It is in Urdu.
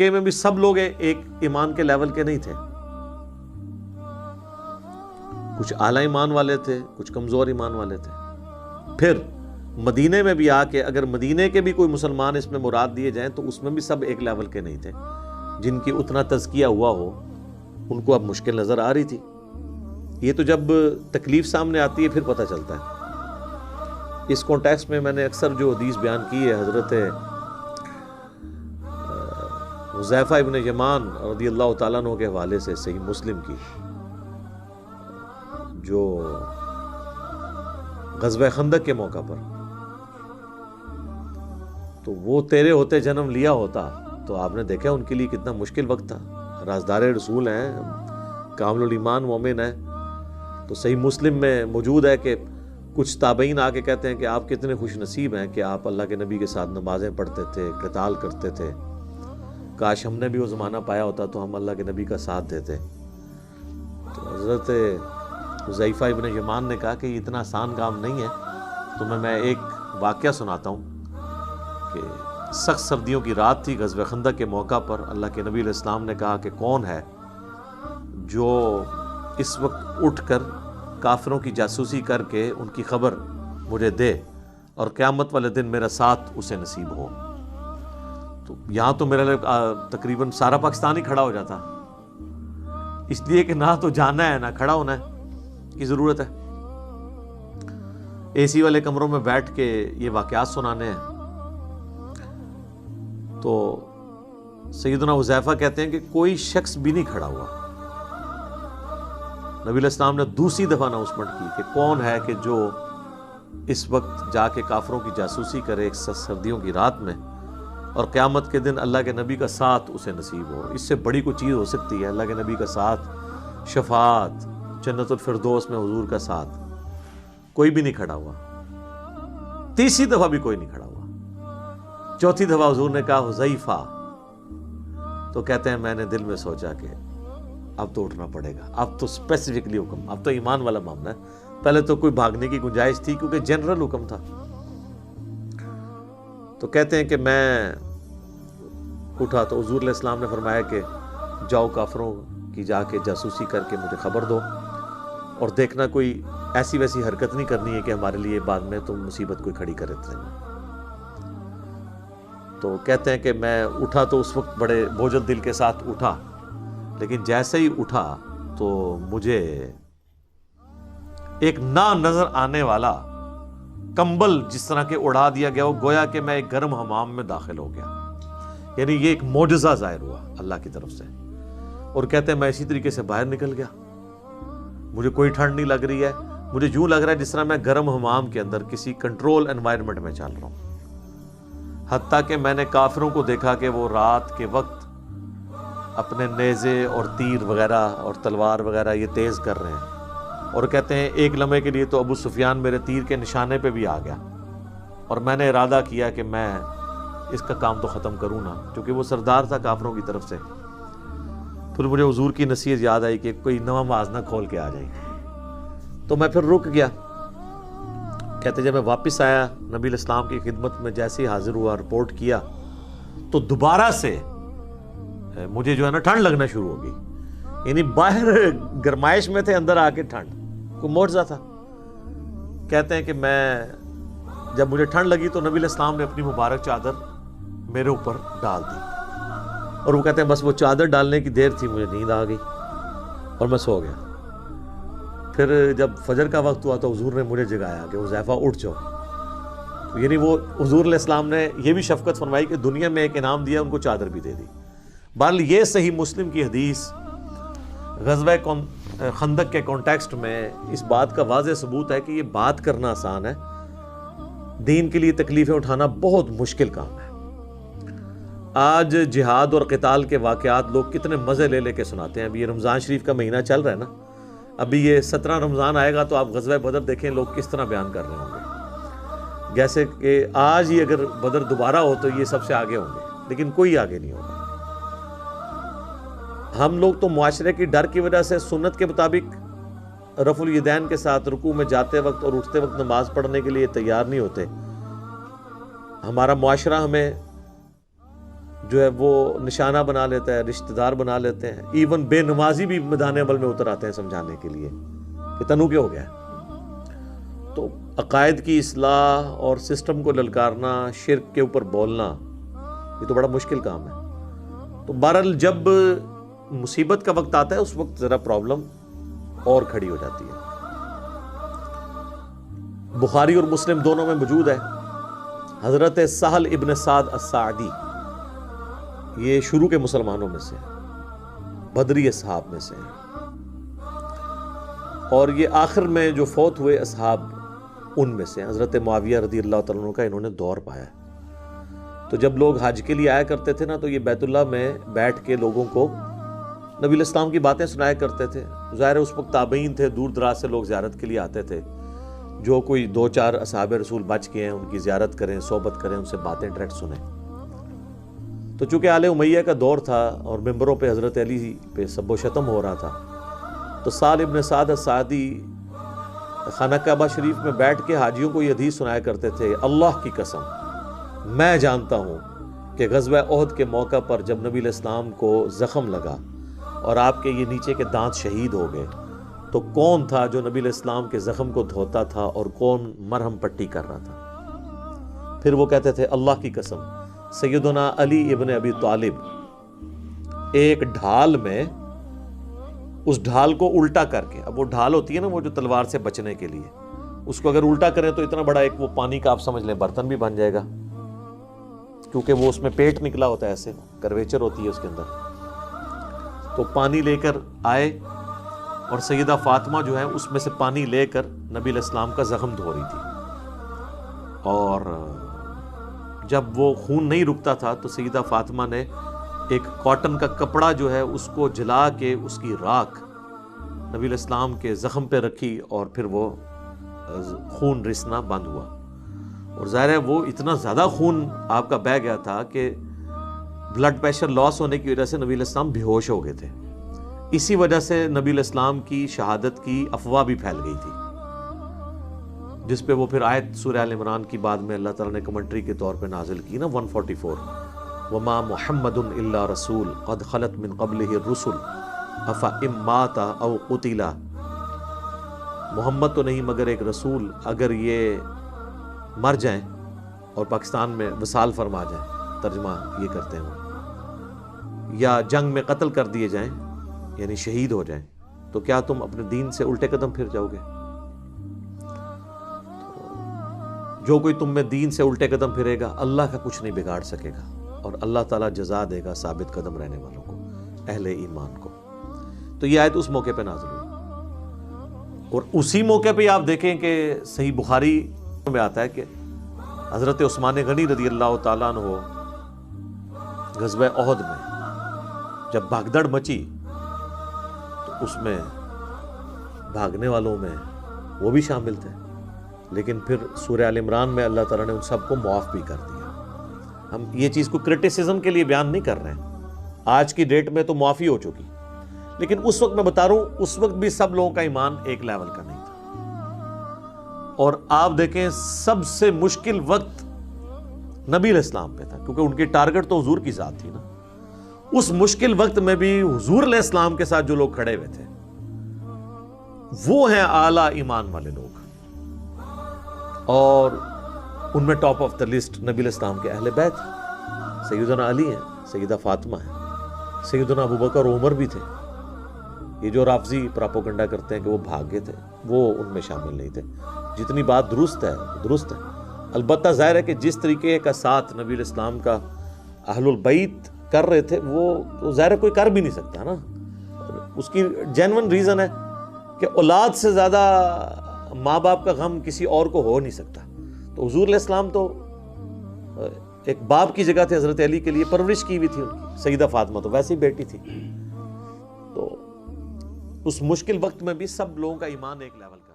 مکے میں بھی سب لوگ ایک ایمان کے لیول کے نہیں تھے، کچھ اعلیٰ ایمان والے تھے، کچھ کمزور ایمان والے تھے۔ پھر مدینے میں بھی آ کے اگر مدینے کے بھی کوئی مسلمان اس میں مراد دیے جائیں تو اس میں بھی سب ایک لیول کے نہیں تھے، جن کی اتنا تزکیہ ہوا ہو ان کو اب مشکل نظر آ رہی تھی۔ یہ تو جب تکلیف سامنے آتی ہے پھر پتہ چلتا ہے۔ اس کانٹیکسٹ میں میں نے اکثر جو حدیث بیان کی ہے حضرت حذیفہ ابن یمان رضی اللہ تعالیٰ عنہ کے حوالے سے صحیح مسلم کی، جو غزوہ خندق کے موقع پر، تو وہ تیرے ہوتے جنم لیا ہوتا تو آپ نے دیکھا ان کے لیے کتنا مشکل وقت تھا۔ رازدار رسول ہیں، کامل الایمان مومن ہیں، تو صحیح مسلم میں موجود ہے کہ کچھ تابعین آ کے کہتے ہیں کہ آپ کتنے خوش نصیب ہیں کہ آپ اللہ کے نبی کے ساتھ نمازیں پڑھتے تھے، قتال کرتے تھے، کاش ہم نے بھی وہ زمانہ پایا ہوتا تو ہم اللہ کے نبی کا ساتھ دیتے۔ تو حضرت حذیفہ ابن یمان نے کہا کہ یہ اتنا آسان کام نہیں ہے، تو میں ایک واقعہ سناتا ہوں کہ سخت سردیوں کی رات تھی، غزوہ خندق کے موقع پر اللہ کے نبی علیہ السلام نے کہا کہ کون ہے جو اس وقت اٹھ کر کافروں کی جاسوسی کر کے ان کی خبر مجھے دے اور قیامت والے دن میرا ساتھ اسے نصیب ہو۔ تو یہاں تو میرے لیے تقریباً سارا پاکستان ہی کھڑا ہو جاتا، اس لیے کہ نہ تو جانا ہے نہ کھڑا ہونا ہے کی ضرورت ہے، اے سی والے کمروں میں بیٹھ کے یہ واقعات سنانے ہیں۔ تو سیدنا حذیفہ کہتے ہیں کہ کوئی شخص بھی نہیں کھڑا ہوا۔ نبی علیہ السلام نے دوسری دفعہ اناؤنسمنٹ کی کہ کون ہے کہ جو اس وقت جا کے کافروں کی جاسوسی کرے ایک سردیوں کی رات میں اور قیامت کے دن اللہ کے نبی کا ساتھ اسے نصیب ہو۔ اس سے بڑی کوئی چیز ہو سکتی ہے؟ اللہ کے نبی کا ساتھ، شفاعت، جنت الفردوس میں حضور کا ساتھ۔ کوئی بھی نہیں کھڑا ہوا، تیسری دفعہ بھی کوئی نہیں کھڑا ہوا، چوتھی دفعہ حضور نے کہا حذیفہ، تو کہتے ہیں میں نے دل میں سوچا کہ اب تو اٹھنا پڑے گا، اب تو اسپیسیفکلی حکم، اب تو ایمان والا معاملہ ہے۔ پہلے تو کوئی بھاگنے کی گنجائش تھی کیونکہ جنرل حکم تھا۔ تو کہتے ہیں کہ میں اٹھا تو حضور علیہ السلام نے فرمایا کہ جاؤ کافروں کی جا کے جاسوسی کر کے مجھے خبر دو، اور دیکھنا کوئی ایسی ویسی حرکت نہیں کرنی ہے کہ ہمارے لیے بعد میں تم مصیبت کوئی کھڑی کرے تھے۔ تو کہتے ہیں کہ میں اٹھا تو اس وقت بڑے بوجھل دل کے ساتھ اٹھا، لیکن جیسے ہی اٹھا تو مجھے ایک نہ نظر آنے والا کمبل جس طرح کے اڑا دیا گیا ہو، گویا کہ میں ایک گرم حمام میں داخل ہو گیا۔ یعنی یہ ایک معجزہ ظاہر ہوا اللہ کی طرف سے۔ اور کہتے ہیں میں اسی طریقے سے باہر نکل گیا، مجھے کوئی ٹھنڈ نہیں لگ رہی ہے، مجھے یوں لگ رہا ہے جس طرح میں گرم حمام کے اندر کسی کنٹرول انوائرمنٹ میں چل رہا ہوں۔ حتیٰ کہ میں نے کافروں کو دیکھا کہ وہ رات کے وقت اپنے نیزے اور تیر وغیرہ اور تلوار وغیرہ یہ تیز کر رہے ہیں، اور کہتے ہیں ایک لمحے کے لیے تو ابو سفیان میرے تیر کے نشانے پہ بھی آ گیا، اور میں نے ارادہ کیا کہ میں اس کا کام تو ختم کروں نا، کیونکہ وہ سردار تھا کافروں کی طرف سے۔ پھر مجھے حضور کی نصیحت یاد آئی کہ کوئی نواں موازنہ کھول کے آ جائے، تو میں پھر رک گیا۔ کہتے جب میں واپس آیا نبی علیہ السلام کی خدمت میں جیسے ہی حاضر ہوا، رپورٹ کیا، تو دوبارہ سے مجھے جو ہے نا ٹھنڈ لگنا شروع ہو گئی۔ یعنی باہر گرمائش میں تھے، اندر آ کے ٹھنڈ، کوئی معجزہ تھا۔ کہتے ہیں کہ میں جب مجھے ٹھنڈ لگی تو نبی علیہ السلام نے اپنی مبارک چادر میرے اوپر ڈال دی، اور وہ کہتے ہیں بس وہ چادر ڈالنے کی دیر تھی مجھے نیند آ گئی اور میں سو گیا۔ پھر جب فجر کا وقت ہوا تو حضور نے مجھے جگایا کہ حذیفہ اٹھ جاؤ۔ یعنی وہ حضور علیہ السلام نے یہ بھی شفقت فرمائی کہ دنیا میں ایک انعام دیا، ان کو چادر بھی دے دی۔ بہرحال یہ صحیح مسلم کی حدیث غزوہ خندق کے کانٹیکسٹ میں اس بات کا واضح ثبوت ہے کہ یہ بات کرنا آسان ہے، دین کے لیے تکلیفیں اٹھانا بہت مشکل کام ہے۔ آج جہاد اور قتال کے واقعات لوگ کتنے مزے لے لے کے سناتے ہیں۔ ابھی یہ رمضان شریف کا مہینہ چل رہا ہے نا، ابھی یہ 17 رمضان آئے گا تو آپ غزوہ بدر دیکھیں لوگ کس طرح بیان کر رہے ہوں گے، جیسے کہ آج ہی اگر بدر دوبارہ ہو تو یہ سب سے آگے ہوں گے، لیکن کوئی آگے نہیں ہوگا۔ ہم لوگ تو معاشرے کی ڈر کی وجہ سے سنت کے مطابق رفع الیدین کے ساتھ رکوع میں جاتے وقت اور اٹھتے وقت نماز پڑھنے کے لیے تیار نہیں ہوتے۔ ہمارا معاشرہ ہمیں جو ہے وہ نشانہ بنا لیتا ہے، رشتہ دار بنا لیتے ہیں، ایون بے نمازی بھی میدان عمل میں اتر آتے ہیں سمجھانے کے لیے کہ تنو کیا ہو گیا ہے۔ تو عقائد کی اصلاح اور سسٹم کو للکارنا، شرک کے اوپر بولنا، یہ تو بڑا مشکل کام ہے۔ تو بہرحال جب مصیبت کا وقت آتا ہے اس وقت ذرا پرابلم اور کھڑی ہو جاتی ہے۔ بخاری اور مسلم دونوں میں موجود ہے، حضرت سہل ابن سعد الساعدی، یہ شروع کے مسلمانوں میں سے بدری اصحاب میں سے ہیں، اور یہ آخر میں جو فوت ہوئے اصحاب ان میں سے حضرت معاویہ رضی اللہ تعالیٰ عنہ کا انہوں نے دور پایا۔ تو جب لوگ حج کے لیے آیا کرتے تھے نا، تو یہ بیت اللہ میں بیٹھ کے لوگوں کو نبی علیہ السلام کی باتیں سنایا کرتے تھے۔ ظاہر ہے اس وقت تابعین تھے، دور دراز سے لوگ زیارت کے لیے آتے تھے، جو کوئی 2-4 اصحاب رسول بچ گئے ہیں ان کی زیارت کریں، صحبت کریں، ان سے باتیں ڈائریکٹ سنیں۔ تو چونکہ آل امیہ کا دور تھا اور ممبروں پہ حضرت علی پہ سب و شتم ہو رہا تھا، تو سہل ابن سعد الساعدی خانہ کعبہ شریف میں بیٹھ کے حاجیوں کو یہ حدیث سنایا کرتے تھے، اللہ کی قسم میں جانتا ہوں کہ غزوہ احد کے موقع پر جب نبی علیہ السلام کو زخم لگا اور آپ کے یہ نیچے کے دانت شہید ہو گئے، تو کون تھا جو نبی علیہ السلام کے زخم کو دھوتا تھا اور کون مرہم پٹی کر رہا تھا؟ پھر وہ کہتے تھے اللہ کی قسم سیدنا علی ابن ابی طالب ایک ڈھال میں، اس ڈھال کو الٹا کر کے، اب وہ ڈھال ہوتی ہے نا وہ جو تلوار سے بچنے کے لیے، اس کو اگر الٹا کریں تو اتنا بڑا ایک وہ پانی کا آپ سمجھ لیں برتن بھی بن جائے گا، کیونکہ وہ اس میں پیٹ نکلا ہوتا ہے، ایسے کرویچر ہوتی ہے اس کے اندر۔ تو پانی لے کر آئے اور سیدہ فاطمہ جو ہے اس میں سے پانی لے کر نبی علیہ السلام کا زخم دھو رہی تھی، اور جب وہ خون نہیں رکتا تھا تو سیدہ فاطمہ نے ایک کاٹن کا کپڑا جو ہے اس کو جلا کے اس کی راکھ نبی علیہ السلام کے زخم پہ رکھی، اور پھر وہ خون رسنا بند ہوا۔ اور ظاہر ہے وہ اتنا زیادہ خون آپ کا بہہ گیا تھا کہ بلڈ پریشر لاس ہونے کی وجہ سے نبی علیہ السلام بے ہوش ہو گئے تھے۔ اسی وجہ سے نبی علیہ السلام کی شہادت کی افواہ بھی پھیل گئی تھی، جس پہ وہ پھر آیت سورہ آل عمران کی بعد میں اللہ تعالیٰ نے کمنٹری کے طور پہ نازل کی نا 144، وما محمد الا رسول قد خلت من قبلہ الرسل افإن مات او قتل، محمد تو نہیں مگر ایک رسول، اگر یہ مر جائیں اور پاکستان میں وصال فرما جائیں، ترجمہ یہ کرتے ہیں یا جنگ میں قتل کر دیے جائیں یعنی شہید ہو جائیں، تو کیا تم اپنے دین سے الٹے قدم پھر جاؤ گے؟ جو کوئی تم میں دین سے الٹے قدم پھرے گا اللہ کا کچھ نہیں بگاڑ سکے گا، اور اللہ تعالیٰ جزا دے گا ثابت قدم رہنے والوں کو، اہل ایمان کو۔ تو یہ آیت اس موقع پہ نازل ہوئی، اور اسی موقع پہ آپ دیکھیں کہ صحیح بخاری میں آتا ہے کہ حضرت عثمان غنی رضی اللہ تعالیٰ عنہ غزوہ احد میں جب بھگدڑ مچی تو اس میں بھاگنے والوں میں وہ بھی شامل تھے، لیکن پھر سورہ آل عمران میں اللہ تعالیٰ نے ان سب کو معاف بھی کر دیا۔ ہم یہ چیز کو کرٹیسزم کے لیے بیان نہیں کر رہے ہیں، آج کی ڈیٹ میں تو معافی ہو چکی، لیکن اس وقت میں بتا رہا ہوں اس وقت بھی سب لوگوں کا ایمان ایک لیول کا نہیں تھا۔ اور آپ دیکھیں سب سے مشکل وقت نبی علیہ السلام پہ تھا، کیونکہ ان کی ٹارگٹ تو حضور کی ذات تھی نا۔ اس مشکل وقت میں بھی حضور علیہ السلام کے ساتھ جو لوگ کھڑے ہوئے تھے وہ ہیں اعلیٰ ایمان والے لوگ، اور ان میں ٹاپ آف دا لسٹ نبی علیہ السلام کے اہل بیت، سیدنا علی ہیں، سیدہ فاطمہ ہیں، سیدنا ابوبکر اور عمر بھی تھے۔ یہ جو رافضی پراپوگنڈا کرتے ہیں کہ وہ بھاگے تھے، وہ ان میں شامل نہیں تھے۔ جتنی بات درست ہے درست ہے، البتہ ظاہر ہے کہ جس طریقے کا ساتھ نبی علیہ السلام کا اہل البیت کر رہے تھے وہ ظاہر ہے کوئی کر بھی نہیں سکتا نا۔ اس کی جینون ریزن ہے کہ اولاد سے زیادہ ماں باپ کا غم کسی اور کو ہو نہیں سکتا۔ تو حضور علیہ السلام تو ایک باپ کی جگہ تھے حضرت علی کے لیے، پرورش کی ہوئی تھی ان کی، سیدہ فاطمہ تو ویسے ہی بیٹی تھی۔ تو اس مشکل وقت میں بھی سب لوگوں کا ایمان ایک لیول کا